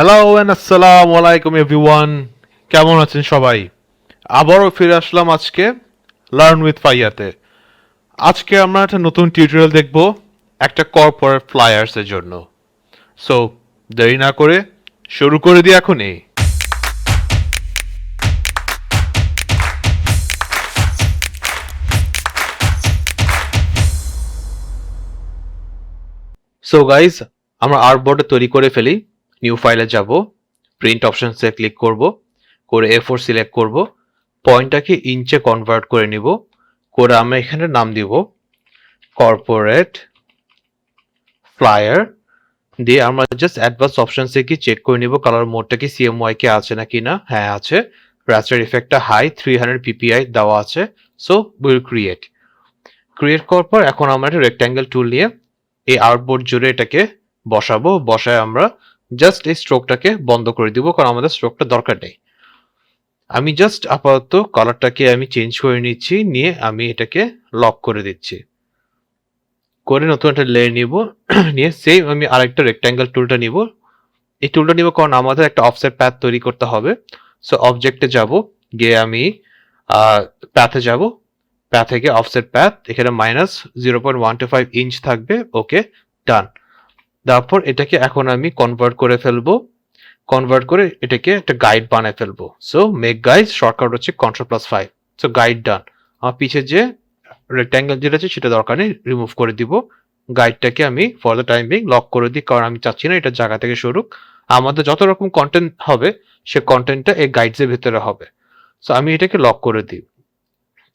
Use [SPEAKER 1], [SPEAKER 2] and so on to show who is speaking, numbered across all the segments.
[SPEAKER 1] Hello and আসসালামু আলাইকুম everyone, কেমন আছেন সবাই? আবারও ফিরে আসলাম আজকে লার্ন উইথ ফাইয়াতে। আজকে আমরা একটা নতুন টিউটোরিয়াল দেখব একটা কর্পোরেট ফ্লায়ার্সের জন্য। সো দেরি না করে শুরু করে দিই এখনই। সো গাইজ, আমরা আর্টবোর্ডে তৈরি করে ফেলি। নিউ ফাইলে যাব, প্রিন্ট অপশনসে ক্লিক করব, করে A4 সিলেক্ট করব, পয়েন্টটাকে ইঞ্চে কনভার্ট করে নিব, করে আমরা এখানে নাম দিব কর্পোরেট ফ্লায়ার। দিয়ে আমরা জাস্ট অ্যাডভান্স অপশনসে কি চেক করে নিব কালার মোডটা কি CMYK কে আছে নাকি না। হ্যাঁ আছে। রাস্টার ইফেক্টটা হাই 300 ppi দেওয়া আছে। সো উইল ক্রিয়েট করার পর এখন আমরা একটা রেক্ট্যাঙ্গেল টুল নিয়ে এই আউটবোর্ড জুড়ে এটাকে বসাবো। বসায় আমরা জাস্ট এই স্ট্রোকটাকে বন্ধ করে দিব, কারণ আমাদের স্ট্রোকটা দরকার নেই। আমি জাস্ট আপাতত কালারটাকে আমি চেঞ্জ করে নিচ্ছি, নিয়ে আমি এটাকে লক করে দিচ্ছি। করে নতুন একটা লেয়ার নিব, নিয়ে সেম আমি আরেকটা রেক্ট্যাঙ্গেল টুলটা নিব। এই টুলটা নিব কারণ আমাদের একটা অফসেট প্যাথ তৈরি করতে হবে। সো অবজেক্টে যাব, গিয়ে আমি প্যাথে যাব, প্যাথে গিয়ে অফসেট প্যাথ, এখানে -0.125 ইঞ্চ থাকবে। ওকে, ডান। তারপর এটাকে এখন আমি কনভার্ট করে ফেলবো, কনভার্ট করে এটাকে একটা গাইড বানায় ফেলবো। সো মেক গাইড, শর্টকাট হচ্ছে Ctrl+5। সো গাইড ডান। আমার পিছে যে রেক্ট্যাঙ্গেল যেটা আছে সেটা দরকার নেই, রিমুভ করে দিব। গাইডটাকে আমি for the time being lock করে দিই, কারণ আমি চাচ্ছি না এটা জায়গা থেকে সরুক। আমাদের যত রকম কন্টেন্ট হবে সে কন্টেন্টটা এই গাইডসের ভিতরে হবে। সো আমি এটাকে লক করে দিই।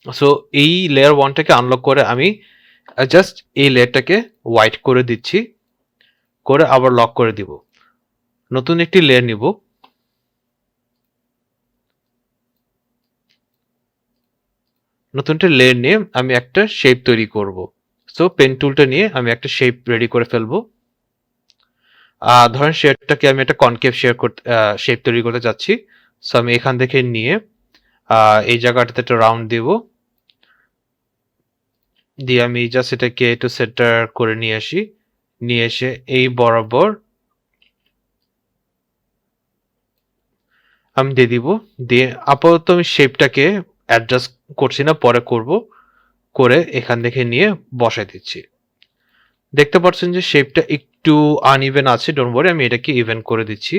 [SPEAKER 1] সো এই লেয়ার 1টাকে আনলক করে আমি জাস্ট এই লেয়ারটাকে হোয়াইট করে দিচ্ছি, করে আবার লক করে দিব। নতুন একটি লেয়ার নিব, নতুন একটা লেয়ার নিয়ে আমি একটা শেপ তৈরি করব। সো পেন টুলটা নিয়ে আমি একটা শেপ রেডি করে ফেলবো। ধরেন শেপটাকে আমি একটা কনকেভ শেপ তৈরি করতে চাচ্ছি। সো আমি এখান থেকে নিয়ে এই জায়গাটাতে একটা রাউন্ড দিব, দিয়ে আমি জাস্ট এটাকে একটু সেন্টার করে নিয়ে আসি। নিয়ে এসে এই বরাবর আমি দিয়ে দিব। দিয়ে আপাতত আমি শেপটাকে অ্যাডজাস্ট করছি না, পরে করব। করে এখান থেকে নিয়ে বসাই দিচ্ছি। দেখতে পাচ্ছেন যে শেপটা একটু আনইভেন আছে, ডোন্ট ওয়ারি, আমি এটাকে ইভেন করে দিচ্ছি।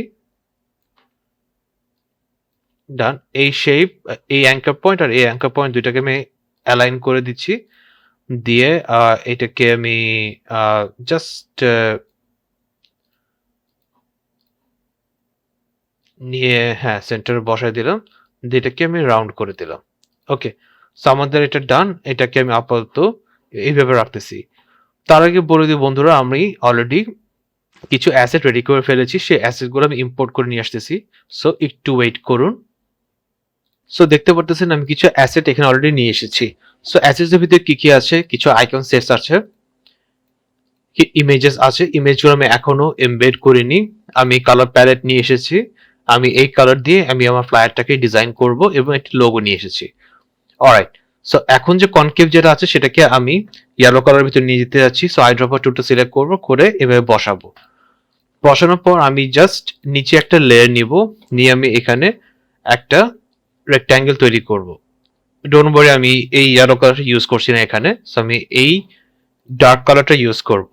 [SPEAKER 1] ডান। এই শেপ, এই অ্যাঙ্কার পয়েন্ট আর এই অ্যাঙ্কার পয়েন্ট দুইটাকে আমি অ্যালাইন করে দিচ্ছি। দিয়ে এটাকে আমি জাস্ট নিয়ে হ্যাঁ সেন্টার বসাই দিলাম, দিয়ে এটাকে আমি রাউন্ড করে দিলাম। ওকে, সো আমাদের এটা ডান। এটাকে আমি আপাতত এইভাবে রাখতেছি। তার আগে বলে দিই বন্ধুরা, আমি অলরেডি কিছু অ্যাসেট রেডি করে ফেলেছি, সেই অ্যাসেটগুলো আমি ইম্পোর্ট করে নিয়ে আসতেছি। সো একটু ওয়েট করুন। সো দেখতে পারতেছেন আমি কিছু অ্যাসেট এখানে অলরেডি নিয়ে এসেছি। সো অ্যাসেটসের ভিতরে কি কি আছে, কিছু আইকন সেটস আছে, কি ইমেজেস আছে। ইমেজগুলো আমি এখনো এমবেড করিনি। আমি কালার প্যালেট নিয়ে এসেছি, আমি এই কালার দিয়ে আমি আমার ফ্লায়ারটাকে ডিজাইন করব এবং একটি লোগো নিয়ে এসেছি। অলরাইট, সো এখন যে কনকেভ যেটা আছে সেটাকে আমি ইয়েলো কালারের ভিতরে নিয়ে যেতে যাচ্ছি। সো আইড্রপার টুলটা সিলেক্ট করব, করে এভাবে বসাবো। বসানোর পর আমি জাস্ট নিচে একটা লেয়ার নিব, নিয়ে আমি এখানে একটা রেক্ট্যাঙ্গেল তৈরি করব। ডোন্ট ওয়ারি, আমি এই ইয়েলো কালারটা ইউজ করছি না এখানে। সো আমি এই ডার্ক কালারটা ইউজ করব।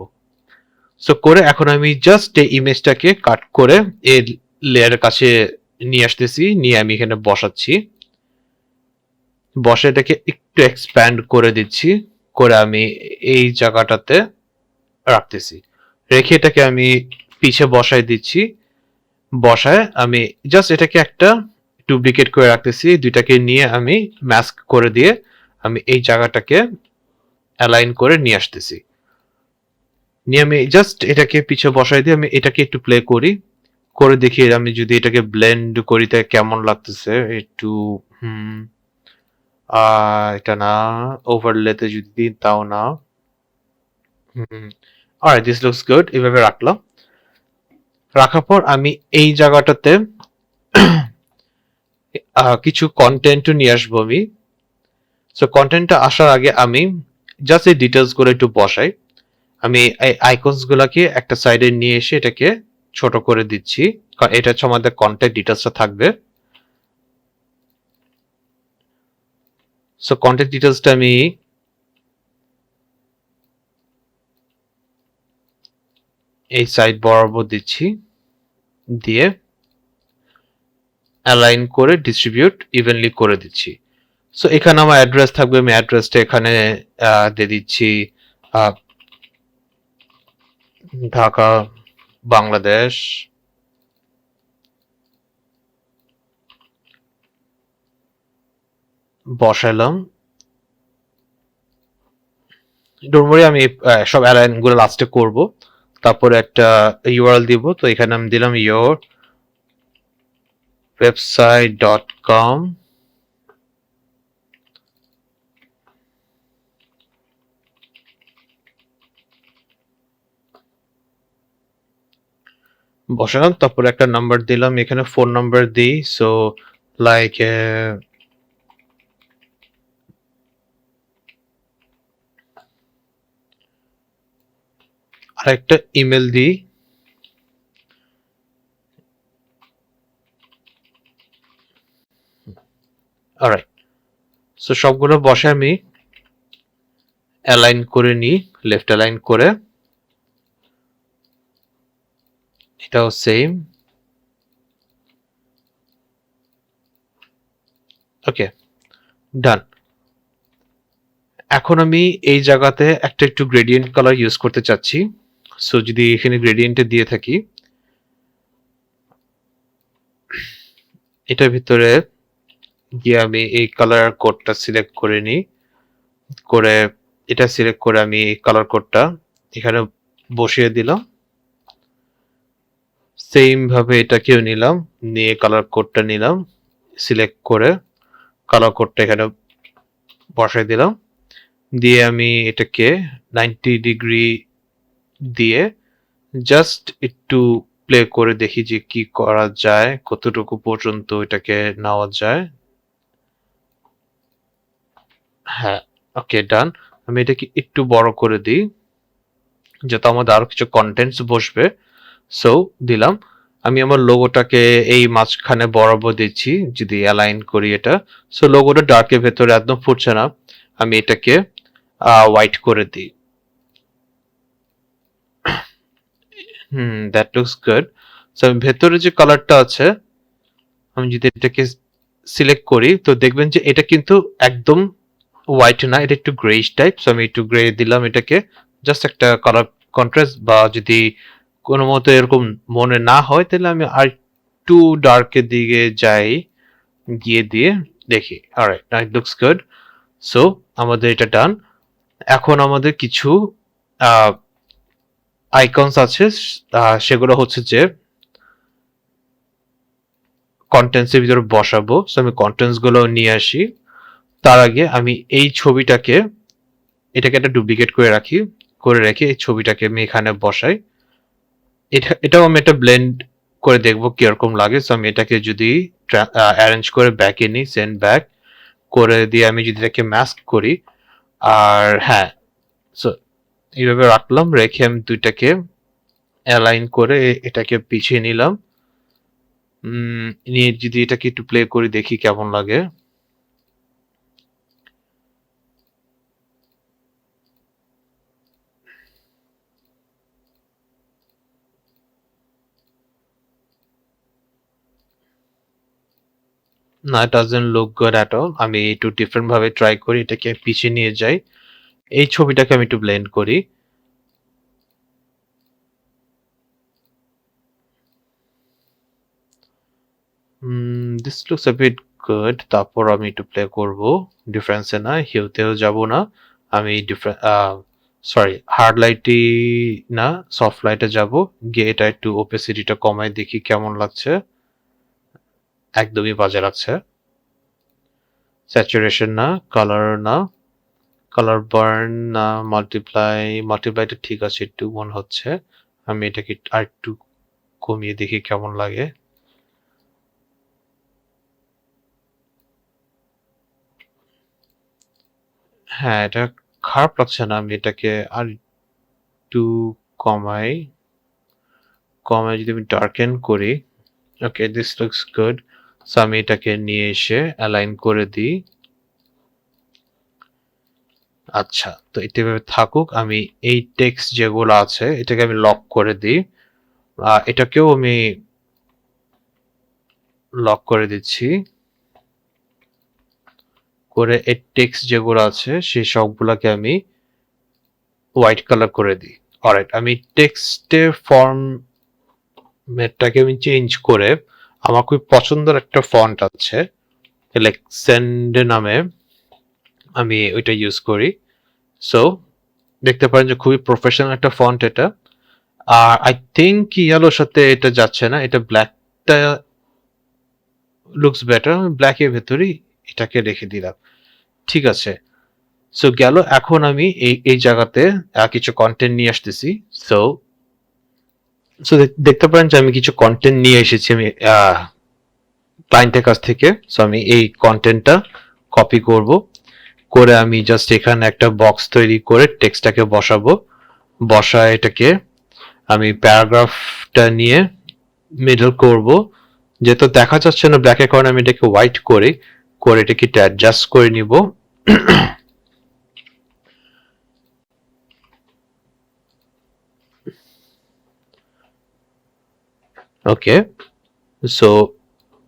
[SPEAKER 1] সো করে এখন আমি জাস্ট এই ইমেজটাকে কাট করে এই লেয়ারের কাছে নিয়ে আসতেছি, নিয়ে আমি এখানে বসাচ্ছি। বসে এটাকে একটু এক্সপ্যান্ড করে দিচ্ছি, করে আমি এই জায়গাটাতে রাখতেছি। রেখে এটাকে আমি পিছে বসায় দিচ্ছি। বসায় আমি জাস্ট এটাকে একটা ডুপ্লিকেট করে রাখতেছি। দুইটাকে নিয়ে আমি মাস্ক করে দিয়ে আমি এই জায়গাটাকে অ্যালাইন করে নিয়ে আসতেছি। নিয়ে আমি জাস্ট এটাকে পিছে বসাই দিয়ে আমি এটাকে একটু প্লে করি, করে দেখি আমি যদি এটাকে ব্লেন্ড করি তাহলে কেমন লাগতেছে। একটু এটা না, ওভারলেতে যদি দিই তাও না। Alright, this looks good. এভাবে রাখলাম। রাখার পর আমি এই জায়গাটাতে কিছু কন্টেন্ট নিয়ে আসবো আমি। সো কন্টেন্টটা আসার আগে আমি জাস্ট এই ডিটেলস গুলো একটু বসাই। আমি এই আইকনস গুলাকে একটা সাইডে নিয়ে এসে এটাকে ছোট করে দিচ্ছি, এটা হচ্ছে আমাদের কন্ট্যাক্ট ডিটেলসটা থাকবে। সো কন্ট্যাক্ট ডিটেলসটা আমি এই সাইড বরাবর দিচ্ছি, দিয়ে অ্যালাইন করে ডিস্ট্রিবিউট ইভেনলি করে দিচ্ছি। সো এখানে আমার অ্যাড্রেস থাকবে, আমি অ্যাড্রেসটা এখানে দিয়ে দিচ্ছি ঢাকা, বাংলাদেশ। বসাইলাম। ডোন্ট ওয়ারি, আমি সব অ্যালাইন গুলো লাস্টে করব। তারপরে একটা ইউআরএল দিব, তো এখানে আমি দিলাম your website.com বসালাম। তারপরে একটা নাম্বার দিলাম, এখানে ফোন নাম্বার দিই। সো লাইক আরেকটা ইমেল দিই। অলরাইট, সো সবগুলো বসে আমি অ্যালাইন করে নিই, লেফট অ্যালাইন করে। এটাও সেম। ওকে, ডান। এখন আমি এই জায়গাতে একটা একটু গ্রেডিয়েন্ট কালার ইউজ করতে চাচ্ছি। সো যদি এখানে গ্রেডিয়েন্টে দিয়ে থাকি, এটার ভিতরে গিয়ে আমি এই কালার কোডটা সিলেক্ট করে নিই, করে এটা সিলেক্ট করে আমি এই কালার কোডটা এখানে বসিয়ে দিলাম। সেম ভাবে এটাকেও নিলাম, নিয়ে কালার কোডটা নিলাম, সিলেক্ট করে কালার কোডটা এখানে বসাই দিলাম, দিয়ে আমি এটাকে 90 ডিগ্রি দিয়ে জাস্ট একটু প্লে করে দেখি যে কি করা যায়, কতটুকু পর্যন্ত এটাকে নেওয়া যায়। হ্যাঁ, ওকে, ডান। আমি এটাকে একটু বড় করে দিই যাতে আমাদের আরো কিছু কন্টেন্টস বসবে। সো দিলাম। আমি আমার লোগোটাকে এই মাঝখানে বরাবর দিচ্ছি, যদি অ্যালাইন করি এটা। সো লোগোটা ডার্কের ভেতরে একদম ফুটছে না, আমি এটাকে হোয়াইট করে দিই। That looks good. সো ভেতরে যে কালারটা আছে, আমি যদি এটাকে সিলেক্ট করি তো দেখবেন যে এটা কিন্তু একদম হোয়াইট না, এটা একটু গ্রেইশ টাইপ। সো আমি একটু গ্রে দিলাম এটাকে, জাস্ট একটা কালার কন্ট্রাস্ট। বা যদি কোনো মতো এরকম মনে না হয় তাহলে আমি আর একটু ডার্কের দিকে যাই, গিয়ে দিয়ে দেখি। Alright, now it looks good. So আমাদের এটা ডান। এখন আমাদের কিছু আইকনস আছে, সেগুলো হচ্ছে যে কন্টেন্টস এর ভিতরে বসাবো। সো আমি কন্টেন্টস গুলো নিয়ে আসি। তার আগে আমি এই ছবিটাকে, এটাকে একটা ডুপ্লিকেট করে রাখি, করে রেখে এই ছবিটাকে আমি এখানে বসাই। এটাও আমি একটা ব্লেন্ড করে দেখবো কিরকম লাগে। সো আমি এটাকে যদি অ্যারেঞ্জ করে ব্যাকে নিই, সেন্ড ব্যাক করে দিয়ে আমি যদি এটাকে মাস্ক করি, আর হ্যাঁ, সো এইভাবে রাখলাম, রেখে আমি দুইটাকে অ্যালাইন করে এটাকে পিছিয়ে নিলাম। নিয়ে যদি এটাকে একটু প্লে করি দেখি কেমন লাগে। না, it doesn't look good at all. আমি একটু ডিফারেন্ট ভাবে ট্রাই করি, এটাকে পিছিয়ে নিয়ে যাই, এই ছবিটাকে আমি একটু ব্লেন্ড করি। This looks a bit good. তারপর আমি একটু প্লে করব, ডিফারেন্সে না, হিউতেও যাব না, আমি সরি হার্ড লাইটই না, সফট লাইটে যাব, গিয়ে এটা একটু ওপেসিটিটা কমাই দেখি কেমন লাগছে। একদমই বাজে লাগছে। স্যাচুরেশন না, কালার না, কালার বার্ন না, মাল্টিপ্লাইটা ঠিক আছে একটু মনে হচ্ছে। আমি এটাকে আর একটু কমিয়ে দেখি কেমন লাগে। হ্যাঁ, এটা খারাপ লাগছে না, আমি এটাকে আর একটু কমাই, কমাই যদি আমি ডার্কেন করি, ওকে, দিস লুকস গুড। সো আমি এটাকে নিয়ে এসে অ্যালাইন করে দিই। আচ্ছা, তো এটা এভাবে থাকুক। আমি এই টেক্সট যেগুলো আছে এটাকে আমি লক করে দিই। এটাকেও আমি লক করে দিচ্ছি। করে এই টেক্সট যেগুলো আছে সেই সবগুলোকে আমি হোয়াইট কালার করে দিই। অলরাইট, আমি টেক্সটের ফরম্যাটটাকে আমি চেঞ্জ করে আমার খুব পছন্দের একটা ফন্ট আছে এলেক্সেন্ড নামে, আমি ওইটা ইউজ করি। সো দেখতে পারেন যে খুবই প্রফেশনাল একটা ফন্ট এটা। আর আই থিঙ্ক ইয়েলোর সাথে এটা যাচ্ছে না, এটা ব্ল্যাকটা লুকস বেটার। আমি ব্ল্যাকের ভেতরেই এটাকে রেখে দিলাম। ঠিক আছে, সো গেল। এখন আমি এই জায়গাতে কিছু কন্টেন্ট নিয়ে আসতেছি। সো সো দেখতে পারেন যে আমি কিছু কন্টেন্ট নিয়ে এসেছি আমি ক্লায়েন্টের কাছ থেকে। সো আমি এই কন্টেন্টটা কপি করব, করে আমি জাস্ট এখানে একটা বক্স তৈরি করে টেক্সটটাকে বসাবো। বসায় এটাকে আমি প্যারাগ্রাফটা নিয়ে মিডল করব। যেহেতু দেখা যাচ্ছে না ব্ল্যাকের কারণে আমি এটাকে হোয়াইট করে এটাকে অ্যাডজাস্ট করে নিব। ওকে, সো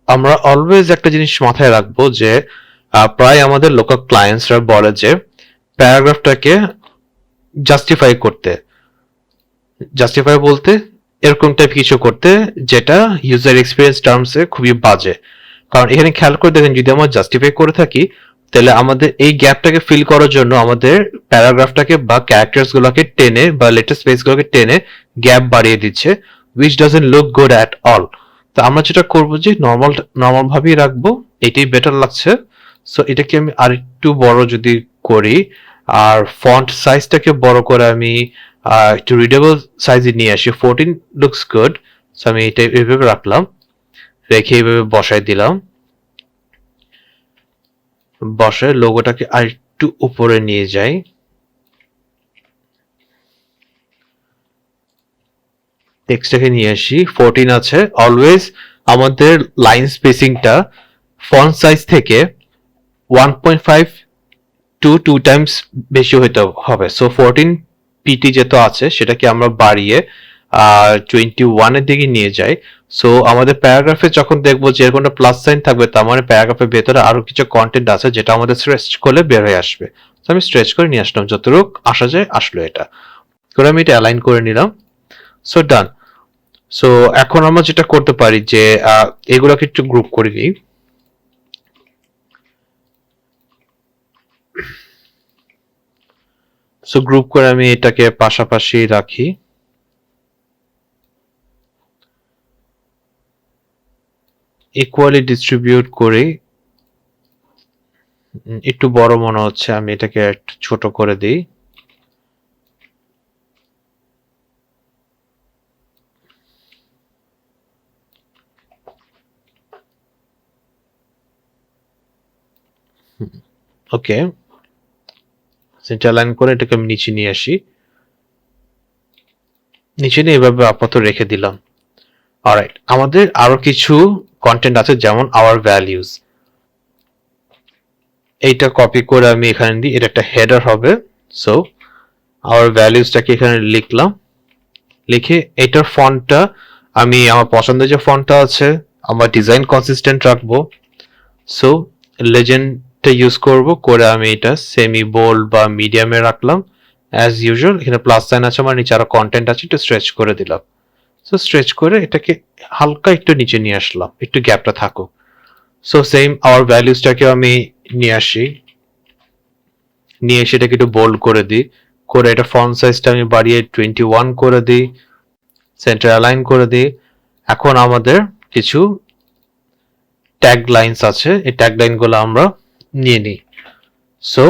[SPEAKER 1] আমরা অলওয়েজ একটা জিনিস মাথায় রাখবো যে প্রায় আমাদের লোকাল ক্লায়েন্টসরা বলে যে প্যারাগ্রাফটাকে জাস্টিফাই বলতে এরকম টাইপ কিছু করতে, যেটা ইউজার এক্সপিরিয়েন্স টার্মসে খুবই বাজে। কারণ এখানে খেয়াল করে দেখেন, যদি আমরা জাস্টিফাই করে থাকি তাহলে আমাদের এই গ্যাপটাকে ফিল করার জন্য আমাদের প্যারাগ্রাফটাকে বা ক্যারেক্টার্স গুলোকে টেনে বা লেটার স্পেস গুলোকে টেনে গ্যাপ বাড়িয়ে দিচ্ছে, which doesn't look good at all. তো আমরা যেটা করবো যে নর্মাল ভাবেই রাখবো, এটাই বেটার লাগছে। সো এটাকে আমি আরেকটু বড় যদি করি, আর ফন্ট সাইজটাকে বড় করে আমি একটু রিডেবল সাইজে নিয়ে আসি। 14 লুকস গুড। সো আমি এটা এইভাবে রাখলাম, রেখে এইভাবে বসাই দিলাম। বসায় লোগোটাকে আরেকটু উপরে নিয়ে যাই। টেক্সটটাকে নিয়ে আসি, 14 আছে। অলওয়েজ আমাদের লাইন স্পেসিংটা ফন্ট সাইজ থেকে 1.5 টু 2 টাইমস বেশি হইতে হবে। সো 14 পিটি যেটা আছে সেটাকে আমরা বাড়িয়ে 21 এর দিকে নিয়ে যাই। সো আমাদের প্যারাগ্রাফে যখন দেখবো যে এরকম একটা প্লাস সাইন থাকবে, তার মানে প্যারাগ্রাফের ভেতরে আরো কিছু কন্টেন্ট আছে যেটা আমাদের স্ট্রেচ করলে বের হয়ে আসবে। তো আমি স্ট্রেচ করে নিয়ে আসলাম, যতটুকু আসা যায় আসলো। এটা করে আমি এটা অ্যালাইন করে নিলাম। সো ডান। সো এখন আমরা যেটা করতে পারি যে এগুলোকে একটু গ্রুপ করে নিই। সো গ্রুপ করে আমি এটাকে পাশাপাশি রাখি। ইকুয়ালি ডিস্ট্রিবিউট করে, একটু বড় মনে হচ্ছে, আমি এটাকে একটু ছোট করে দিই। ওকে, সেটা লাইন করে এটাকে আমি নিচে নিয়ে আসি। নিচে নিয়ে এভাবে আপাতত রেখে দিলাম। অলরাইট, আমাদের আরো কিছু কন্টেন্ট আছে, যেমন আওয়ার ভ্যালিউজ। এইটা কপি করে আমি এখানে দিই, এটা একটা হেডার হবে। সো আওয়ার ভ্যালিউজটাকে এখানে লিখলাম। লিখে এটার ফন্টটা আমি আমার পছন্দের যে ফন্টটা আছে, আমার ডিজাইন কনসিস্টেন্ট রাখবো। সো লেজেন্ডটা ইউজ করব, করে আমি এটা সেমি বোল্ড বা মিডিয়ামে রাখলাম। অ্যাজ ইউজুয়াল এখানে প্লাস সাইন আছে, আমার নিচে আরো কন্টেন্ট আছে, একটু স্ট্রেচ করে দিলাম। সো স্ট্রেচ করে এটাকে হালকা একটু নিচে নিয়ে আসলাম, একটু গ্যাপটা থাকুক। সো সেম আওয়ার ভ্যালিউজটাকে আমি নিয়ে আসি, নিয়ে এসে এটাকে একটু বোল্ড করে দিই। করে এটা ফন্ট সাইজটা আমি বাড়িয়ে 21 করে দিই, সেন্টার অ্যালাইন করে দিই। এখন আমাদের কিছু ট্যাগ লাইনস আছে, এই ট্যাগ লাইনগুলো আমরা নিয়ে নিই। সো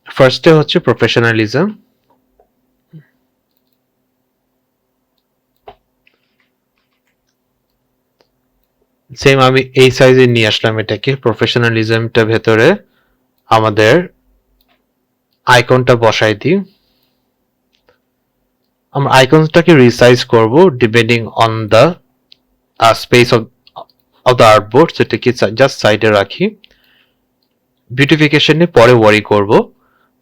[SPEAKER 1] ফার্স্টে হচ্ছে প্রফেশনালিজম। সেম আমি এই সাইজে নিয়ে আসলাম এটাকে। প্রফেশনালিজমটা ভেতরে আমাদের আইকনটা বসাই দিই। আমরা আইকনটাকে রিসাইজ করব depending on the space of the artboard, সেটাকে জাস্ট সাইডে রাখি। বিউটিফিকেশন নিয়ে পরে ওয়ারি করব।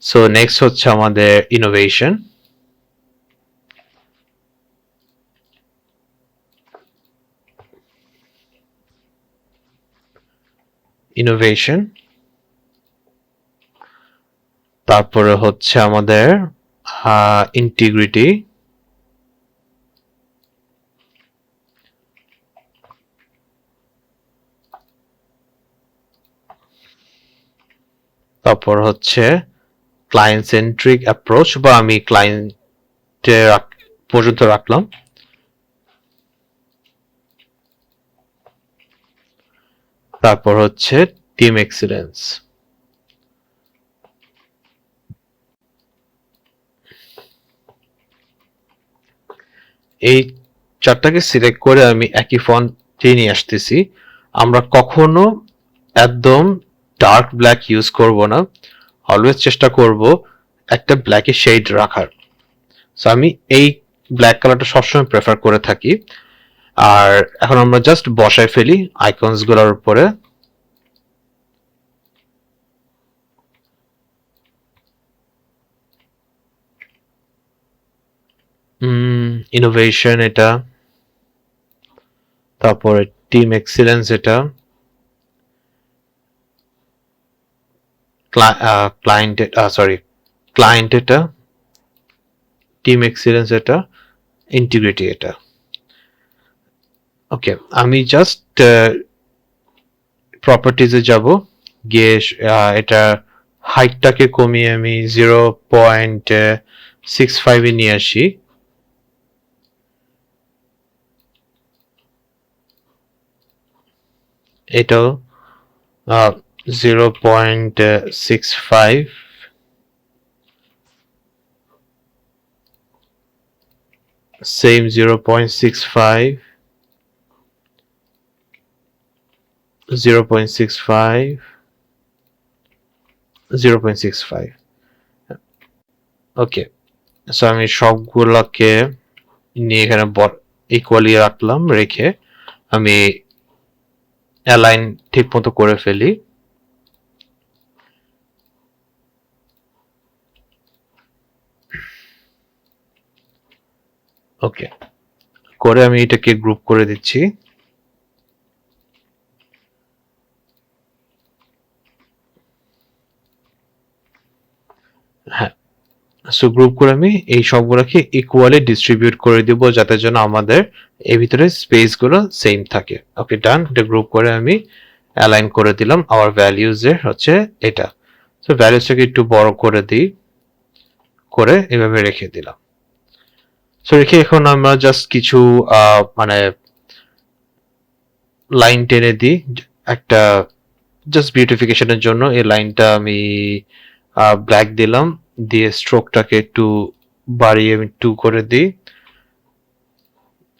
[SPEAKER 1] সো নেক্সট হচ্ছে আমাদের ইনোভেশন। ইনোভেশন, তারপরে হচ্ছে আমাদের ইন্টিগ্রিটি, তারপর হচ্ছে ক্লায়েন্ট সেন্ট্রিক অ্যাপ্রোচ, বা আমি ক্লায়েন্টের পর্যন্ত রাখলাম। তারপর হচ্ছে টিম এক্সিলেন্স। এই চারটাকে সিলেক্ট করে আমি একই ফন্টে নিয়ে আসতেছি। আমরা কখনো একদম ডার্ক ব্ল্যাক ইউজ করব না, অলওয়েজ চেষ্টা করব একটা ব্ল্যাকে শেড রাখার। সো আমি এই ব্ল্যাক কালারটা সবসময় প্রেফার করে থাকি। আর এখন আমরা জাস্ট বসায় ফেলি আইকনস গুলোর উপরে। ইনোভেশন এটা, তারপরে টিম এক্সিলেন্স এটা, ক্লায়েন্ট এটা, টিম এক্সিলেন্স এটা, ইন্টিগ্রিটি এটা। ওকে, আমি জাস্ট প্রপার্টিজে যাব, গিয়ে এটা হাইটটাকে কমিয়ে আমি 0.65 এ নিয়ে আসি। এটাও 0.65, সেম 0.65, 0.65, 0.65। ওকে, সো আমি সবগুলোকে নিয়ে এখানে ইকুয়ালি রাখলাম, রেখে আমি অ্যালাইন ঠিক মতো করে ফেলি। ওকে, করে আমি এটাকে গ্রুপ করে দিচ্ছি। হ্যাঁ, সো গ্রুপ করে আমি এই সবগুলোকে ইকুয়ালি ডিস্ট্রিবিউট করে দিব, যাতে যেন আমাদের এর ভিতরে স্পেস গুলো সেম থাকে। ওকে, ডান। এটা গ্রুপ করে আমি অ্যালাইন করে দিলাম। আমার ভ্যালিউজ এর হচ্ছে এটা। সো ভ্যালিউজটাকে একটু বড় করে দিই, করে এভাবে রেখে দিলাম। সো রেখে এখন আমরা জাস্ট কিছু মানে লাইন টেনে দিই একটা, জাস্ট বিউটিফিকেশনের জন্য। এই লাইনটা আমি ব্ল্যাক দিলাম, দিয়ে স্ট্রোকটাকে একটু বাড়িয়ে আমি 2 করে দিই,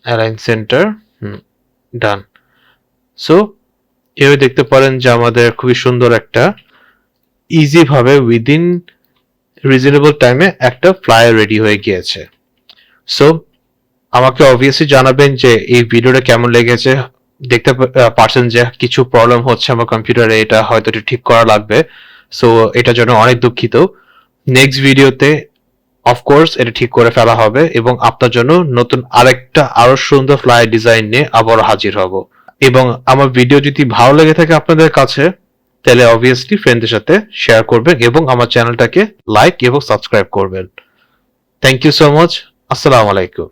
[SPEAKER 1] অ্যালাইন সেন্টার, ডান। সো এভাবে দেখতে পারেন যে আমাদের খুবই সুন্দর একটা ইজি ভাবে উইদিন রিজনেবল টাইমে একটা ফ্লায়ার রেডি হয়ে গিয়েছে। সো আমাকে অবভিয়াসলি জানাবেন যে এই ভিডিওটা কেমন লেগেছে। দেখতে পারছেন যে কিছু প্রবলেম হচ্ছে আমার কম্পিউটারে, এটা হয়তো ঠিক করা লাগবে। সো এটার জন্য অনেক দুঃখিত। নেক্সট ভিডিওতে অফকোর্স এটা ঠিক করে ফেলা হবে, এবং আপনার জন্য নতুন আরেকটা আরো সুন্দর ফ্লায়ার ডিজাইন নিয়ে আবার হাজির হব। এবং আমার ভিডিও যদি ভালো লেগে থাকে আপনাদের কাছে, তাহলে অবভিয়াসলি ফ্রেন্ডদের সাথে শেয়ার করবেন এবং আমার চ্যানেলটাকে লাইক এবং সাবস্ক্রাইব করবেন। Thank you so much. আসসালামু আলাইকুম।